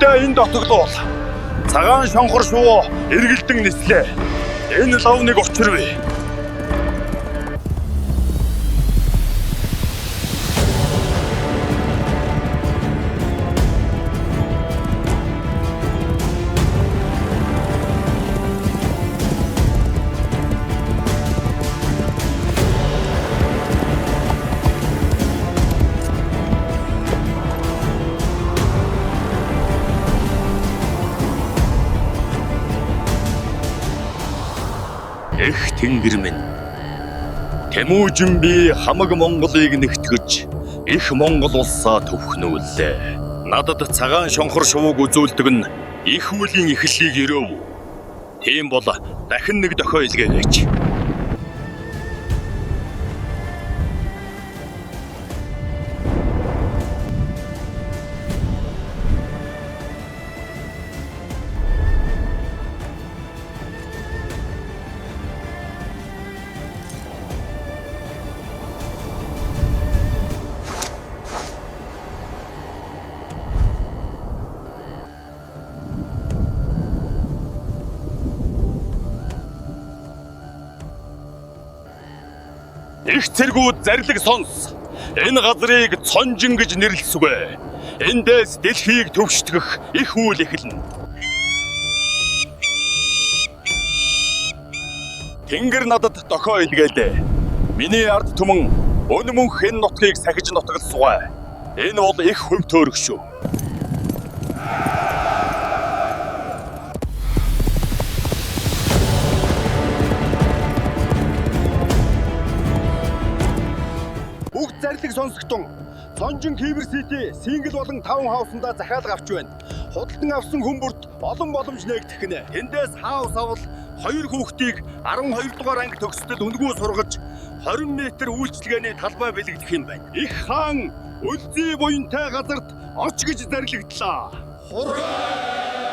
Иргэдээ энэ дотоглол. Цагаан шонхор шувуу эргэлдэн нислээ. Энэ лавныг учирвэ. Эх тэнгэр минь. Тэмүүжин би хамаг Монголыг нэгтгэж их Монгол улсаа төвхнүүллээ. Надад цагаан шонхор шувууг үзүүлдэг нь их үлийн эхлэлийг өрөөв. Тийм бол дахин нэг дохио илгээгээч. Их цэргүүд зарлиг сонс. Энэ газрыг цонжин гэж нэрлэсвэ. Эндээс дэлхийг төвшдгөх их үйл эхэлнэ. Тэнгэр надад дохио илгээлээ. Миний ард түмэн өн мөнх энэ нутгийг сахиж нутгалсугай. Энэ бол их хөвтөөрөх шүү. Зарлиг сонсогдсон. Цонжин Кибер Сити сингл болон таунхаусандаа захиалга авч байна. Худалдан авсан хүмүүрт олон боломж нээгдэх нэ. Эндээс хаус авал 2 хүүхдийг 12 дугаар анги төгсөлд үнгүү сургаж 20 м үйлчилгээний талбай бэлэгдэх юм байна. Их хаан Өлзий буянтай газарт оч гэж зарлигдлаа. Хураа!